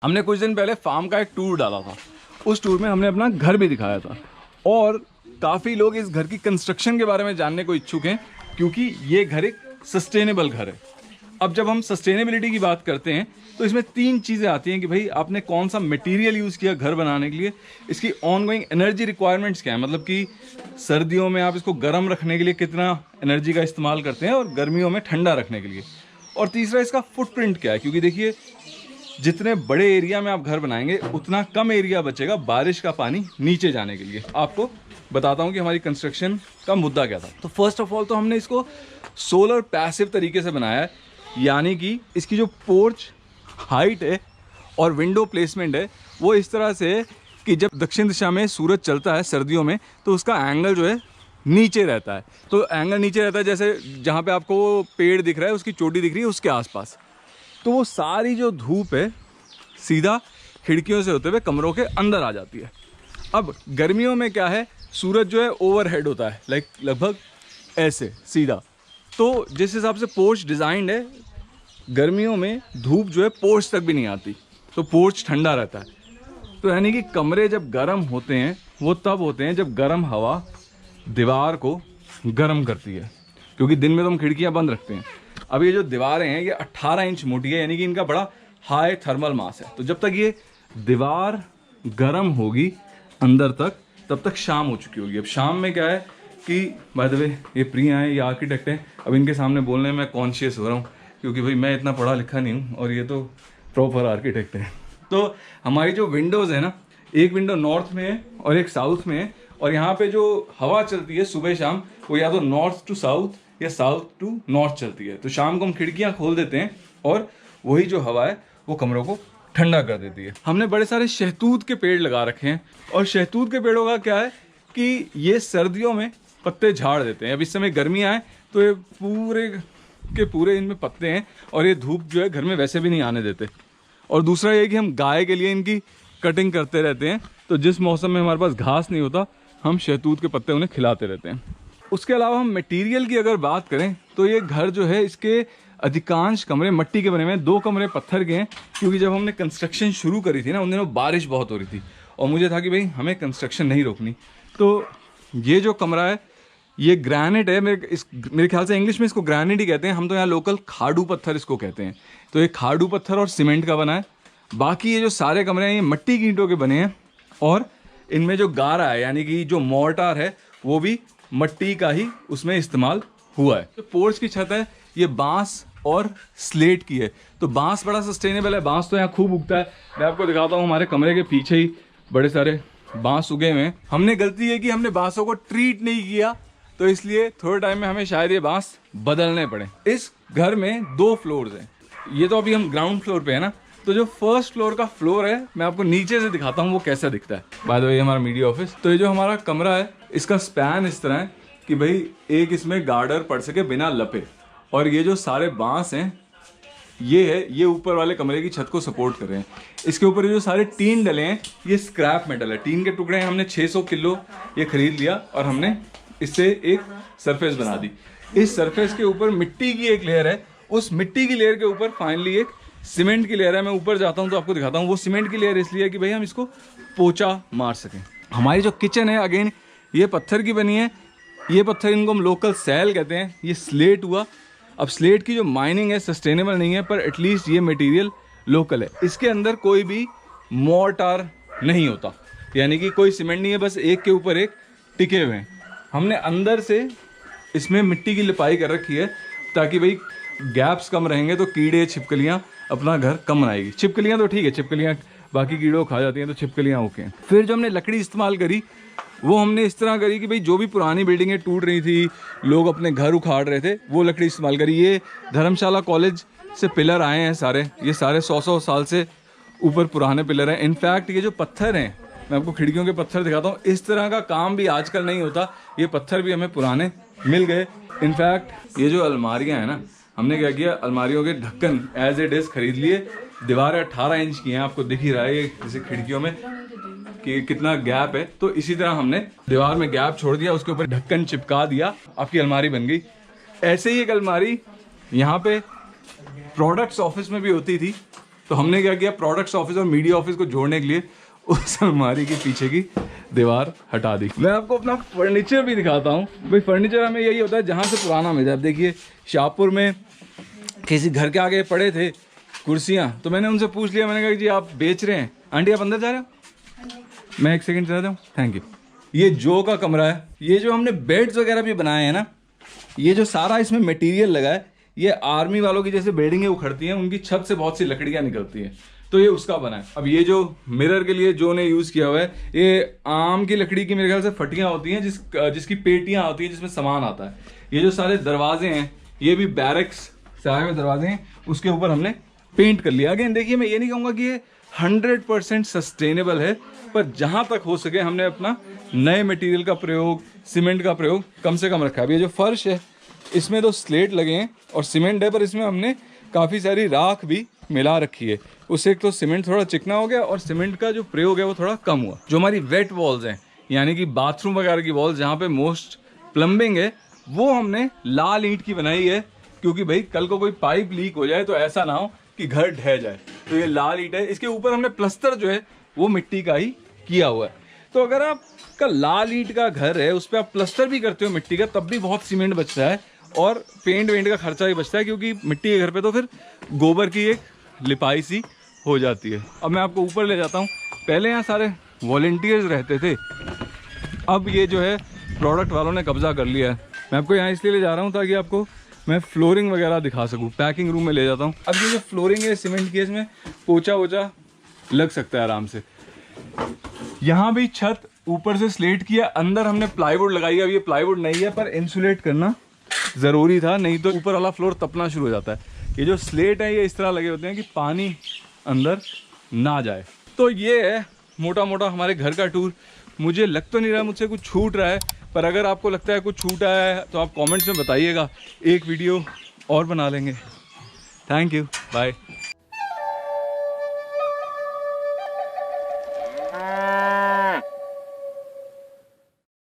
हमने कुछ दिन पहले फार्म का एक टूर डाला था। उस टूर में हमने अपना घर भी दिखाया था और काफ़ी लोग इस घर की कंस्ट्रक्शन के बारे में जानने को इच्छुक हैं, क्योंकि ये घर एक सस्टेनेबल घर है। अब जब हम सस्टेनेबिलिटी की बात करते हैं तो इसमें 3 चीज़ें आती हैं कि भाई आपने कौन सा मटेरियल यूज़ किया घर बनाने के लिए, इसकी ऑनगोइंग एनर्जी रिक्वायरमेंट्स क्या है, मतलब कि सर्दियों में आप इसको गर्म रखने के लिए कितना एनर्जी का इस्तेमाल करते हैं और गर्मियों में ठंडा रखने के लिए, और तीसरा इसका फुटप्रिंट क्या है। क्योंकि देखिए, जितने बड़े एरिया में आप घर बनाएंगे उतना कम एरिया बचेगा बारिश का पानी नीचे जाने के लिए। आपको बताता हूँ कि हमारी कंस्ट्रक्शन का मुद्दा क्या था। तो फर्स्ट ऑफ ऑल तो हमने इसको सोलर पैसिव तरीके से बनाया है, यानी कि इसकी जो पोर्च हाइट है और विंडो प्लेसमेंट है वो इस तरह से है कि जब दक्षिण दिशा में सूरज चलता है सर्दियों में तो उसका एंगल जो है नीचे रहता है। तो एंगल नीचे रहता है, जैसे जहाँ पे आपको पेड़ दिख रहा है उसकी चोटी दिख रही है उसके आसपास, तो वो सारी जो धूप है सीधा खिड़कियों से होते हुए कमरों के अंदर आ जाती है। अब गर्मियों में क्या है, सूरज जो है ओवरहेड होता है, लगभग ऐसे सीधा। तो जिस हिसाब से पोर्च डिज़ाइंड है, गर्मियों में धूप जो है पोर्च तक भी नहीं आती, तो पोर्च ठंडा रहता है। तो यानी कि कमरे जब गर्म होते हैं वो तब होते हैं जब गर्म हवा दीवार को गर्म करती है, क्योंकि दिन में तो हम खिड़कियाँ बंद रखते हैं। अब ये जो दीवारें हैं ये 18 इंच मोटी है, यानी कि इनका बड़ा हाई थर्मल मास है। तो जब तक ये दीवार गर्म होगी अंदर तक, तब तक शाम हो चुकी होगी। अब शाम में क्या है कि बाय द वे ये प्रिया है, ये आर्किटेक्ट हैं। अब इनके सामने बोलने में मैं कॉन्शियस हो रहा हूँ, क्योंकि भाई मैं इतना पढ़ा लिखा नहीं हूँ और ये तो प्रॉपर आर्किटेक्ट है। तो हमारी जो विंडोज़ है ना, एक विंडो नॉर्थ में है और एक साउथ में है, और यहाँ पे जो हवा चलती है सुबह शाम वो या तो नॉर्थ टू साउथ या साउथ टू नॉर्थ चलती है। तो शाम को हम खिड़कियाँ खोल देते हैं और वही जो हवा है वो कमरों को ठंडा कर देती है। हमने बड़े सारे शहतूत के पेड़ लगा रखे हैं, और शहतूत के पेड़ों का क्या है कि ये सर्दियों में पत्ते झाड़ देते हैं। अब इस समय गर्मियाँ हैं तो ये पूरे के पूरे इनमें पत्ते हैं और ये धूप जो है घर में वैसे भी नहीं आने देते। और दूसरा ये कि हम गाय के लिए इनकी कटिंग करते रहते हैं, तो जिस मौसम में हमारे पास घास नहीं होता हम शहतूत के पत्ते उन्हें खिलाते रहते हैं। उसके अलावा हम मटेरियल की अगर बात करें तो ये घर जो है इसके अधिकांश कमरे मिट्टी के बने हुए हैं, 2 कमरे पत्थर के हैं। क्योंकि जब हमने कंस्ट्रक्शन शुरू करी थी ना, उन दिनों बारिश बहुत हो रही थी और मुझे था कि भाई हमें कंस्ट्रक्शन नहीं रोकनी। तो ये जो कमरा है ये ग्रैनाइट है, मेरे ख्याल से इंग्लिश में इसको ग्रैनाइट ही कहते हैं, हम तो यहाँ लोकल खाड़ू पत्थर इसको कहते हैं। तो ये खाड़ू पत्थर और सीमेंट का बना है। बाकी ये जो सारे कमरे हैं ये मिट्टी की ईंटों के बने हैं, और इनमें जो गारा है यानी कि जो मोर्टार है वो भी मिट्टी का ही उसमें इस्तेमाल हुआ है। जो पोर्च की छत है ये बांस और स्लेट की है। तो बांस बड़ा सस्टेनेबल है, बांस तो यहाँ खूब उगता है। मैं आपको दिखाता हूँ, हमारे कमरे के पीछे ही बड़े सारे बांस उगे हुए हैं। हमने गलती है कि हमने बांसों को ट्रीट नहीं किया, तो इसलिए थोड़े टाइम में हमें शायद ये बांस बदलने पड़े। इस घर में 2 फ्लोर्स हैं। ये तो अभी हम ग्राउंड फ्लोर पे है ना, तो जो फर्स्ट फ्लोर का फ्लोर है मैं आपको नीचे से दिखाता हूँ वो कैसा दिखता है। बाय द वे हमारा मीडिया ऑफिस। तो ये जो हमारा कमरा है इसका स्पैन इस तरह है कि भाई एक इसमें गार्डर पड़ सके बिना लपे, और ये जो सारे बांस हैं ये ऊपर वाले कमरे की छत को सपोर्ट कर रहे हैं। इसके ऊपर ये जो सारे टीन डले हैं ये स्क्रैप मेटल है, टीन के टुकड़े हैं। हमने 600 किलो ये खरीद लिया और हमने इससे एक सरफेस बना दी। इस सरफेस के ऊपर मिट्टी की एक लेयर है, उस मिट्टी की लेयर के ऊपर फाइनली एक सीमेंट की लेयर है। मैं ऊपर जाता हूँ तो आपको दिखाता हूँ। वो सीमेंट की लेयर इसलिए है कि भाई हम इसको पोछा मार सकें। हमारी जो किचन है अगेन ये पत्थर की बनी है। ये पत्थर इनको हम लोकल सैल कहते हैं। ये स्लेट हुआ। अब स्लेट की जो माइनिंग है सस्टेनेबल नहीं है, पर एटलीस्ट ये मटेरियल लोकल है। इसके अंदर कोई भी मोर्टार नहीं होता, यानी कि कोई सीमेंट नहीं है, बस एक के ऊपर एक टिके हुए हैं। हमने अंदर से इसमें मिट्टी की लिपाई कर रखी है ताकि भाई गैप्स कम रहेंगे तो कीड़े छिपकलियाँ अपना घर कम बनाएगी। छिपकलियाँ तो ठीक है, छिपकलियाँ बाकी कीड़ों को खा जाती हैं, तो छिपकलियाँ ओके हैं। फिर जो हमने लकड़ी इस्तेमाल करी वो हमने इस तरह करी कि भाई जो भी पुरानी बिल्डिंगें टूट रही थी, लोग अपने घर उखाड़ रहे थे, वो लकड़ी इस्तेमाल करी। ये धर्मशाला कॉलेज से पिलर आए हैं सारे, ये सारे 100-100 साल से ऊपर पुराने पिलर हैं। इनफैक्ट ये जो पत्थर हैं, मैं आपको खिड़कियों के पत्थर दिखाता हूँ, इस तरह का काम भी आजकल नहीं होता। ये पत्थर भी हमें पुराने मिल गए। इनफैक्ट ये जो अलमारियाँ हैं ना, हमने क्या किया, अलमारियों के ढक्कन एज इट इज़ खरीद लिए। दीवारें 18 इंच की हैं, आपको दिख ही रहा है ये जैसे खिड़कियों में कि कितना गैप है। तो इसी तरह हमने दीवार में गैप छोड़ दिया, उसके ऊपर ढक्कन चिपका दिया, आपकी अलमारी बन गई। ऐसे ही एक अलमारी यहाँ पे प्रोडक्ट्स ऑफिस में भी होती थी, तो हमने क्या किया, प्रोडक्ट्स ऑफिस और मीडिया ऑफिस को जोड़ने के लिए उस अलमारी के पीछे की दीवार हटा दी। मैं आपको अपना फर्नीचर भी दिखाता हूँ। भाई फर्नीचर हमें यही होता है जहाँ से पुराना मिल जाए। अब देखिए शाहपुर में किसी घर के आगे पड़े थे कुर्सियाँ, तो मैंने उनसे पूछ लिया, मैंने कहा जी आप बेच रहे हैं? आंटी आप अंदर जा रहे हो? मैं एक सेकंड चला दूँ, थैंक यू। ये जो का कमरा है, ये जो हमने बेड्स वगैरह भी बनाए हैं ना, ये जो सारा इसमें मटेरियल लगा है, ये आर्मी वालों की जैसे बिल्डिंगें उखड़ती हैं, उनकी छत से बहुत सी लकड़ियाँ निकलती हैं, तो ये उसका बना है। अब ये जो मिरर के लिए जो ने यूज़ किया हुआ है, ये आम की लकड़ी की मेरे ख्याल से फटियाँ होती हैं जिसकी पेटियाँ होती हैं जिसमें सामान आता है। ये जो सारे दरवाजे हैं ये भी बैरक्स से आए हुए दरवाजे हैं, उसके ऊपर हमने पेंट कर लिया। अगेन देखिए, मैं ये नहीं कहूँगा कि ये 100% सस्टेनेबल है, पर जहाँ तक हो सके हमने अपना नए मटेरियल का प्रयोग, सीमेंट का प्रयोग कम से कम रखा है। अभी ये जो फर्श है इसमें तो स्लेट लगे हैं और सीमेंट है, पर इसमें हमने काफ़ी सारी राख भी मिला रखी है। उससे एक तो सीमेंट थोड़ा चिकना हो गया और सीमेंट का जो प्रयोग है वो थोड़ा कम हुआ। जो हमारी वेट वॉल्स हैं, यानी कि बाथरूम वगैरह की वॉल्स जहाँ पे मोस्ट प्लम्बिंग है, वो हमने लाल ईंट की बनाई है, क्योंकि भाई कल को कोई पाइप लीक हो जाए तो ऐसा ना हो कि घर ढह जाए। तो ये लाल ईंट है। इसके ऊपर हमने प्लस्तर जो है वो मिट्टी का ही किया हुआ है। तो अगर आपका लाल ईंट का घर है, उस पर आप प्लस्तर भी करते हो मिट्टी का, तब भी बहुत सीमेंट बचता है और पेंट वेंट का खर्चा भी बचता है, क्योंकि मिट्टी के घर पे तो फिर गोबर की एक लिपाई सी हो जाती है। अब मैं आपको ऊपर ले जाता हूँ। पहले यहाँ सारे वॉलंटियर्स रहते थे, अब ये जो है प्रोडक्ट वालों ने कब्जा कर लिया है। मैं आपको यहाँ इसलिए ले जा रहा हूँ ताकि आपको मैं फ्लोरिंग वगैरह दिखा सकूँ। पैकिंग रूम में ले जाता हूँ। अब ये जो फ्लोरिंग है सीमेंट की, इसमें पोछा वोछा लग सकता है आराम से। यहाँ भी छत ऊपर से स्लेट किया, अंदर हमने प्लाईवुड लगाई है। अब ये प्लाईवुड नहीं है, पर इंसुलेट करना ज़रूरी था, नहीं तो ऊपर वाला फ्लोर तपना शुरू हो जाता है। ये जो स्लेट है ये इस तरह लगे होते हैं कि पानी अंदर ना जाए। तो ये है मोटा मोटा हमारे घर का टूर। मुझे लग तो नहीं रहा मुझसे कुछ छूट रहा है, पर अगर आपको लगता है कुछ छूटा है तो आप कमेंट्स में बताइएगा, एक वीडियो और बना लेंगे। Thank you, bye.